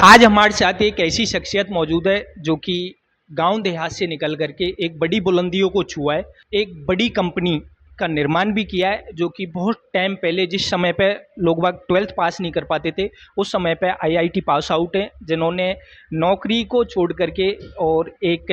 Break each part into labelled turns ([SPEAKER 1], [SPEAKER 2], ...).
[SPEAKER 1] आज हमारे साथ एक ऐसी शख्सियत मौजूद है जो कि गांव देहात से निकल करके एक बड़ी बुलंदियों को छुआ है। एक बड़ी कंपनी का निर्माण भी किया है जो कि बहुत टाइम पहले जिस समय पे लोग बाग 12th पास नहीं कर पाते थे उस समय पे आईआईटी पास आउट हैं, जिन्होंने नौकरी को छोड़ करके और एक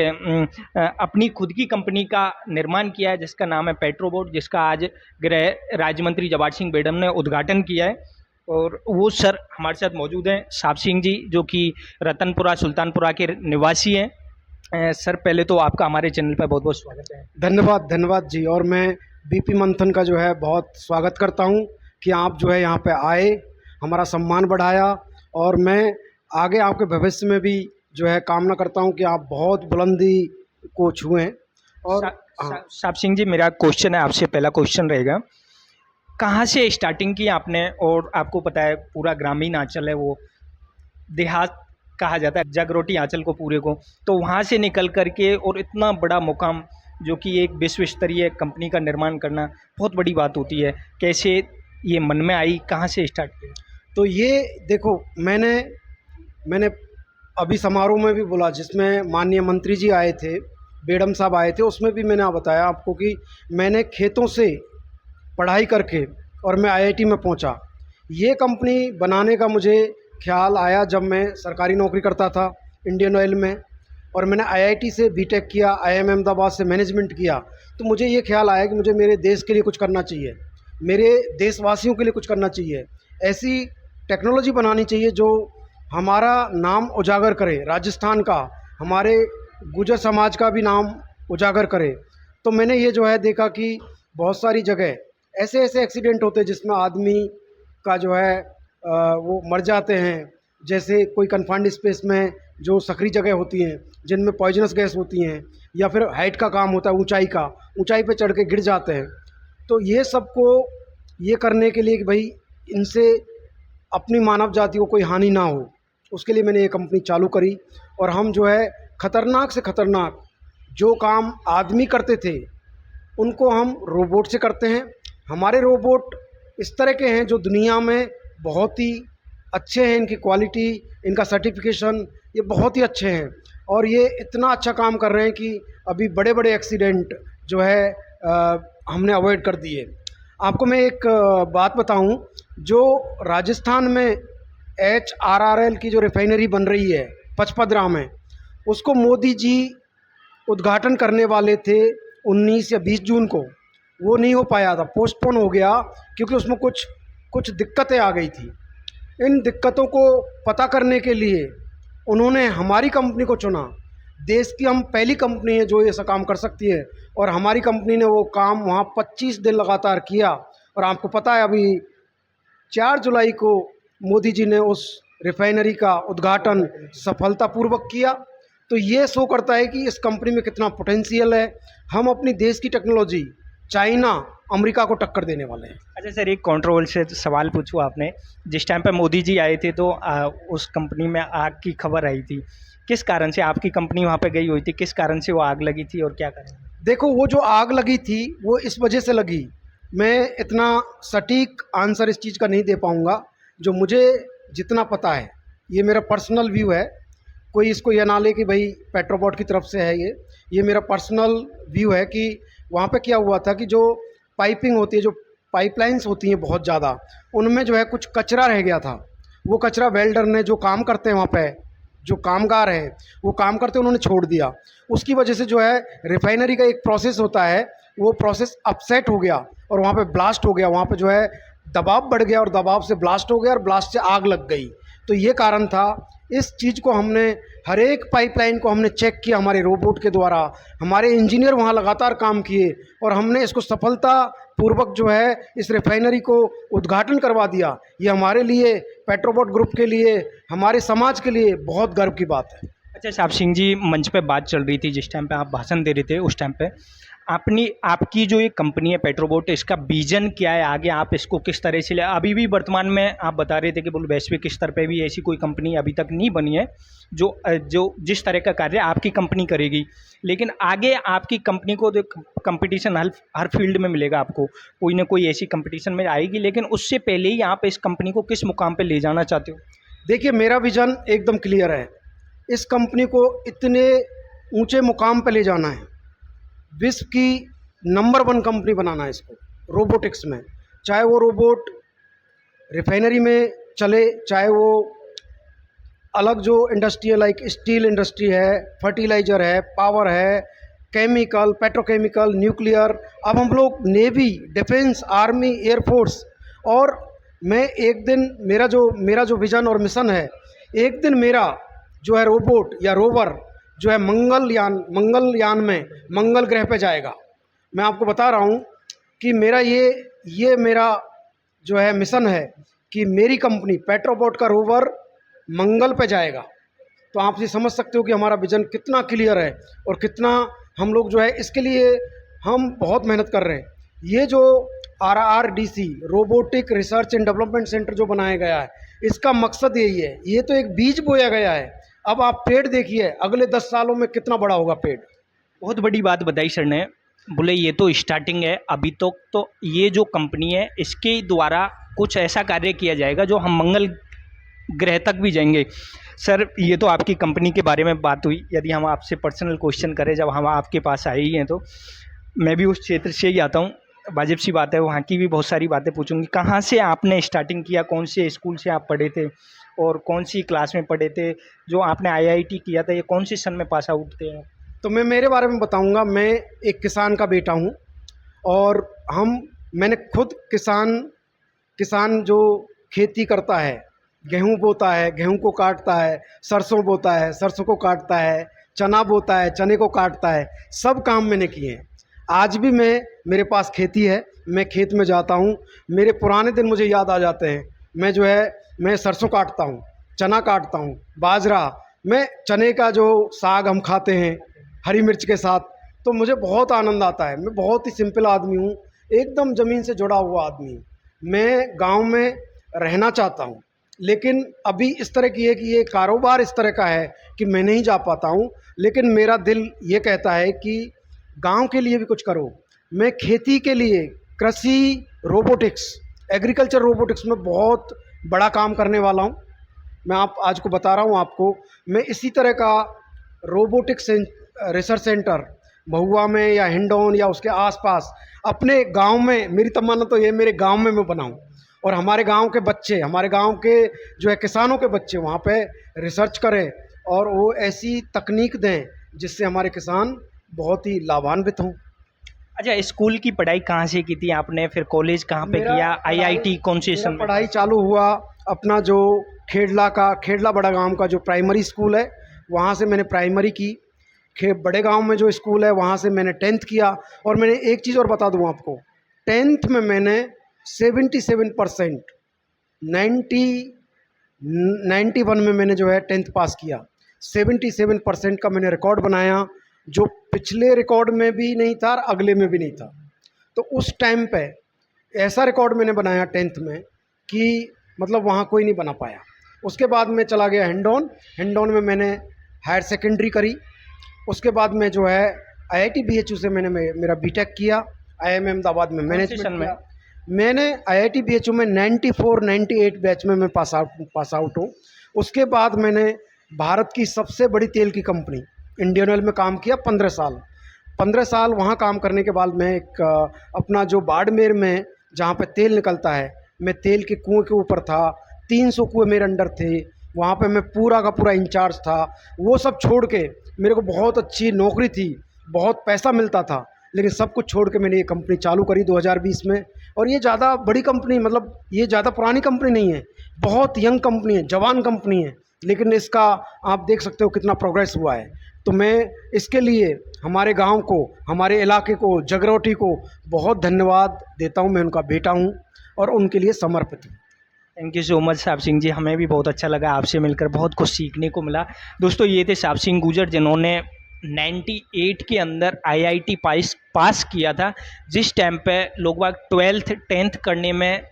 [SPEAKER 1] अपनी खुद की कंपनी का निर्माण किया है जिसका नाम है पेट्रोबोट, जिसका आज गृह राज्य मंत्री जवाहर सिंह बेडम ने उद्घाटन किया है। और वो सर हमारे साथ मौजूद हैं, साहब सिंह जी, जो कि रतनपुरा सुल्तानपुरा के निवासी हैं। सर पहले तो आपका हमारे चैनल पर बहुत बहुत स्वागत है।
[SPEAKER 2] धन्यवाद धन्यवाद जी। और मैं बीपी मंथन का जो है बहुत स्वागत करता हूं कि आप जो है यहाँ पे आए, हमारा सम्मान बढ़ाया। और मैं आगे आपके भविष्य में भी जो है कामना करता हूं कि आप बहुत बुलंदी को छुएं। और
[SPEAKER 1] साहब सिंह जी, मेरा क्वेश्चन है आपसे, पहला क्वेश्चन रहेगा, कहाँ से स्टार्टिंग की आपने? और आपको पता है पूरा ग्रामीण आंचल है, वो देहात कहा जाता है जगरोटी आंचल को पूरे को, तो वहाँ से निकल करके और इतना बड़ा मुकाम जो कि एक विश्व स्तरीय कंपनी का निर्माण करना बहुत बड़ी बात होती है। कैसे ये मन में आई, कहाँ से स्टार्ट किया?
[SPEAKER 2] तो ये देखो, मैंने अभी समारोह में भी बोला जिसमें माननीय मंत्री जी आए थे, बेडम साहब आए थे, उसमें भी मैंने बताया आपको कि मैंने खेतों से पढ़ाई करके और मैं आईआईटी में पहुंचा। ये कंपनी बनाने का मुझे ख्याल आया जब मैं सरकारी नौकरी करता था इंडियन ऑयल में, और मैंने आईआईटी से बीटेक किया, आईआईएम अहमदाबाद से मैनेजमेंट किया। तो मुझे ये ख्याल आया कि मुझे मेरे देश के लिए कुछ करना चाहिए, मेरे देशवासियों के लिए कुछ करना चाहिए। ऐसी टेक्नोलॉजी बनानी चाहिए जो हमारा नाम उजागर करे, राजस्थान का, हमारे गुर्जर समाज का भी नाम उजागर करे। तो मैंने ये जो है देखा कि बहुत सारी जगह ऐसे ऐसे एक्सीडेंट होते हैं जिसमें आदमी का जो है वो मर जाते हैं। जैसे कोई कन्फाइंड स्पेस में जो सकरी जगह होती हैं जिनमें पॉइजनस गैस होती हैं, या फिर हाइट का काम होता है, ऊंचाई पे चढ़ के गिर जाते हैं। तो ये सबको ये करने के लिए कि भाई इनसे अपनी मानव जाति को कोई हानि ना हो, उसके लिए मैंने ये कंपनी चालू करी। और हम जो है ख़तरनाक से ख़तरनाक जो काम आदमी करते थे उनको हम रोबोट से करते हैं। हमारे रोबोट इस तरह के हैं जो दुनिया में बहुत ही अच्छे हैं, इनकी क्वालिटी, इनका सर्टिफिकेशन ये बहुत ही अच्छे हैं। और ये इतना अच्छा काम कर रहे हैं कि अभी बड़े बड़े एक्सीडेंट जो है हमने अवॉइड कर दिए। आपको मैं एक बात बताऊं, जो राजस्थान में HRRL की जो रिफाइनरी बन रही है पचपदरा में, उसको मोदी जी उद्घाटन करने वाले थे 19 या 20 जून को। वो नहीं हो पाया था, पोस्टपोन हो गया क्योंकि उसमें कुछ दिक्कतें आ गई थी। इन दिक्कतों को पता करने के लिए उन्होंने हमारी कंपनी को चुना। देश की हम पहली कंपनी है जो ऐसा काम कर सकती है, और हमारी कंपनी ने वो काम वहाँ 25 दिन लगातार किया। और आपको पता है अभी 4 जुलाई को मोदी जी ने उस रिफाइनरी का उद्घाटन सफलतापूर्वक किया। तो ये शो करता है कि इस कंपनी में कितना पोटेंशियल है। हम अपनी देश की टेक्नोलॉजी चाइना, अमेरिका को टक्कर देने वाले हैं।
[SPEAKER 1] अच्छा सर, एक कंट्रोवर्शियल सवाल पूछूँ आपने, जिस टाइम पे मोदी जी आए थे तो उस कंपनी में आग की खबर आई थी, किस कारण से आपकी कंपनी वहाँ पे गई हुई थी? किस कारण से वो आग लगी थी और क्या कारण?
[SPEAKER 2] देखो, वो जो आग लगी थी वो इस वजह से लगी, मैं इतना सटीक आंसर इस चीज़ का नहीं दे पाऊँगा। जो मुझे जितना पता है, ये मेरा पर्सनल व्यू है, कोई इसको यह ना ले कि भाई पेट्रोबोट की तरफ से है। ये मेरा पर्सनल व्यू है कि वहाँ पे क्या हुआ था कि जो पाइपिंग होती है, जो पाइपलाइंस होती हैं बहुत ज़्यादा, उनमें जो है कुछ कचरा रह गया था। वो कचरा वेल्डर ने, जो काम करते हैं वहाँ पे, जो कामगार हैं वो काम करते उन्होंने छोड़ दिया। उसकी वजह से जो है रिफाइनरी का एक प्रोसेस होता है, वो प्रोसेस अपसेट हो गया और वहाँ पे ब्लास्ट हो गया। वहाँ पे जो है दबाव बढ़ गया और दबाव से ब्लास्ट हो गया और ब्लास्ट से आग लग गई। तो ये कारण था। इस चीज़ को हमने, हर एक पाइपलाइन को हमने चेक किया हमारे रोबोट के द्वारा। हमारे इंजीनियर वहाँ लगातार काम किए और हमने इसको सफलतापूर्वक जो है इस रिफाइनरी को उद्घाटन करवा दिया। ये हमारे लिए, पेट्रोबोट ग्रुप के लिए, हमारे समाज के लिए बहुत गर्व की बात है।
[SPEAKER 1] अच्छा साहब सिंह जी, मंच पे बात चल रही थी, जिस टाइम पे आप भाषण दे रहे थे उस टाइम पे आपकी जो ये कंपनी है पेट्रोबोट, इसका विजन क्या है आगे? आप इसको किस तरह से ले, अभी भी वर्तमान में आप बता रहे थे कि बोल वैश्विक स्तर पे भी ऐसी कोई कंपनी अभी तक नहीं बनी है जो जिस तरह का कार्य आपकी कंपनी करेगी। लेकिन आगे आपकी कंपनी को कंपटीशन हर फील्ड में मिलेगा, आपको कोई ना कोई ऐसी कंपटीशन में आएगी, लेकिन उससे पहले ही आप इस कंपनी को किस मुकाम पे ले जाना चाहते हो?
[SPEAKER 2] देखिए मेरा विज़न एकदम क्लियर है। इस कंपनी को इतने ऊंचे मुकाम पे ले जाना है, विश्व की नंबर वन कंपनी बनाना है इसको रोबोटिक्स में। चाहे वो रोबोट रिफाइनरी में चले, चाहे वो अलग जो इंडस्ट्री है लाइक स्टील इंडस्ट्री है, फर्टिलाइज़र है, पावर है, केमिकल, पेट्रोकेमिकल, न्यूक्लियर। अब हम लोग नेवी, डिफेंस, आर्मी, एयरफोर्स। और मैं एक दिन मेरा जो विज़न और मिशन है, एक दिन मेरा जो है रोबोट या रोवर जो है मंगलयान में मंगल ग्रह पे जाएगा। मैं आपको बता रहा हूँ कि मेरा ये मेरा जो है मिशन है कि मेरी कंपनी पेट्रोबॉट का रोवर मंगल पे जाएगा। तो आप ये समझ सकते हो कि हमारा विज़न कितना क्लियर है और कितना हम लोग जो है इसके लिए हम बहुत मेहनत कर रहे हैं। ये जो RRDC robotic research and development centre जो बनाया गया है, इसका मकसद यही है। ये तो एक बीज बोया गया है, अब आप पेड़ देखिए अगले 10 सालों में कितना बड़ा होगा पेड़।
[SPEAKER 1] बहुत बड़ी बात बताई सर ने। बोले ये तो स्टार्टिंग है, अभी तो ये जो कंपनी है इसके द्वारा कुछ ऐसा कार्य किया जाएगा जो हम मंगल ग्रह तक भी जाएंगे। सर ये तो आपकी कंपनी के बारे में बात हुई। यदि हम आपसे पर्सनल क्वेश्चन करें, जब हम आपके पास आए ही हैं तो मैं भी उस क्षेत्र से ही आता हूँ, वाजिब सी बात है, वहाँ की भी बहुत सारी बातें पूछूंगी। कहाँ से आपने स्टार्टिंग किया, कौन से स्कूल से आप पढ़े थे और कौन सी क्लास में पढ़े थे? जो आपने IIT किया था ये कौन से सन में पास आउट थे?
[SPEAKER 2] तो मैं मेरे बारे में बताऊंगा। मैं एक किसान का बेटा हूं और मैंने खुद किसान जो खेती करता है, गेहूं बोता है, गेहूं को काटता है, सरसों बोता है, सरसों को काटता है, चना बोता है, चने को काटता है, सब काम मैंने किए हैं। आज भी मेरे पास खेती है, मैं खेत में जाता हूँ, मेरे पुराने दिन मुझे याद आ जाते हैं। मैं सरसों काटता हूँ, चना काटता हूँ, बाजरा, मैं चने का जो साग हम खाते हैं हरी मिर्च के साथ, तो मुझे बहुत आनंद आता है। मैं बहुत ही सिंपल आदमी हूँ, एकदम ज़मीन से जुड़ा हुआ आदमी हूँ। मैं गांव में रहना चाहता हूँ, लेकिन अभी इस तरह की है कि ये कारोबार इस तरह का है कि मैं नहीं जा पाता हूँ। लेकिन मेरा दिल ये कहता है कि गांव के लिए भी कुछ करो। मैं खेती के लिए कृषि रोबोटिक्स, एग्रीकल्चर रोबोटिक्स में बहुत बड़ा काम करने वाला हूँ। मैं आज को बता रहा हूँ आपको, मैं इसी तरह का रोबोटिक्स रिसर्च सेंटर महुआ में या हिंडौन या उसके आसपास अपने गांव में, मेरी तमन्ना तो ये मेरे गांव में मैं बनाऊं और हमारे गांव के बच्चे, हमारे गांव के जो है किसानों के बच्चे वहाँ पे रिसर्च करें और वो ऐसी तकनीक दें जिससे हमारे किसान बहुत ही लाभान्वित हों।
[SPEAKER 1] अच्छा, स्कूल की पढ़ाई कहाँ से की थी आपने, फिर कॉलेज कहाँ पे किया, IIT कौन से सन में?
[SPEAKER 2] पढ़ाई चालू हुआ अपना जो खेड़ला बड़ा गांव का जो प्राइमरी स्कूल है, वहाँ से मैंने प्राइमरी की। बड़े गांव में जो स्कूल है वहाँ से मैंने 10th किया। और मैंने एक चीज़ और बता दूँ आपको, 10th में मैंने 77% 91 में मैंने जो है 10th पास किया। 77% का मैंने रिकॉर्ड बनाया, जो पिछले रिकॉर्ड में भी नहीं था और अगले में भी नहीं था। तो उस टाइम पे ऐसा रिकॉर्ड मैंने बनाया 10th में कि मतलब वहाँ कोई नहीं बना पाया। उसके बाद मैं चला गया हिंडौन में मैंने हायर सेकेंडरी करी। उसके बाद में जो है IIT BHU से मैंने मेरा BTech किया। IIM अहमदाबाद में मैनेजमेंट में मैंने IIT BHU में 94-98 बैच में मैं पास आउट हूँ। उसके बाद मैंने भारत की सबसे बड़ी तेल की कंपनी इंडियन ऑयल में काम किया 15 साल। वहाँ काम करने के बाद मैं एक अपना जो बाड़मेर में जहाँ पे तेल निकलता है, मैं तेल के कुएँ के ऊपर था। 300 कुएँ मेरे अंडर थे, वहाँ पे मैं पूरा का पूरा इंचार्ज था। वो सब छोड़ के, मेरे को बहुत अच्छी नौकरी थी, बहुत पैसा मिलता था, लेकिन सब कुछ छोड़ के मैंने ये कंपनी चालू करी 2020 में। और ये ज़्यादा बड़ी कंपनी, मतलब ये ज़्यादा पुरानी कंपनी नहीं है, बहुत यंग कंपनी है, जवान कंपनी है, लेकिन इसका आप देख सकते हो कितना प्रोग्रेस हुआ है। तो मैं इसके लिए हमारे गांव को, हमारे इलाके को, जगरौटी को बहुत धन्यवाद देता हूं। मैं उनका बेटा हूं और उनके लिए समर्पित हूँ।
[SPEAKER 1] थैंक यू सो मच साहब सिंह जी, हमें भी बहुत अच्छा लगा आपसे मिलकर, बहुत कुछ सीखने को मिला। दोस्तों ये थे साहब सिंह गुजर, जिन्होंने 98 के अंदर IIT पास किया था, जिस टाइम पे लोग बाग 12th 10th करने में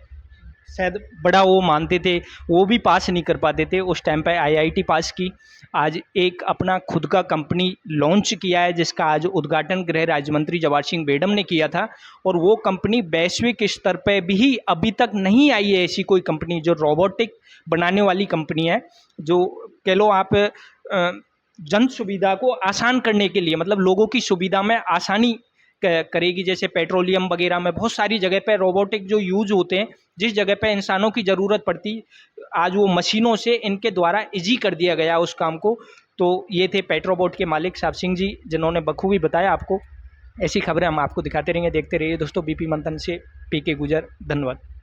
[SPEAKER 1] शायद बड़ा वो मानते थे, वो भी पास नहीं कर पाते थे। उस टाइम पे आईआईटी पास की, आज एक अपना खुद का कंपनी लॉन्च किया है, जिसका आज उद्घाटन गृह राज्य मंत्री जवाहर सिंह बेडम ने किया था। और वो कंपनी वैश्विक स्तर पे भी अभी तक नहीं आई है ऐसी कोई कंपनी जो रोबोटिक बनाने वाली कंपनी है, जो कह लो आप जन सुविधा को आसान करने के लिए, मतलब लोगों की सुविधा में आसानी करेगी। जैसे पेट्रोलियम वगैरह में बहुत सारी जगह पे रोबोटिक जो यूज होते हैं, जिस जगह पे इंसानों की ज़रूरत पड़ती, आज वो मशीनों से इनके द्वारा इजी कर दिया गया उस काम को। तो ये थे पेट्रोबोट के मालिक साहब सिंह जी, जिन्होंने बखूबी बताया आपको। ऐसी खबरें हम आपको दिखाते रहेंगे। देखते रहिए दोस्तों बीपी मंथन से पी के गुजर। धन्यवाद।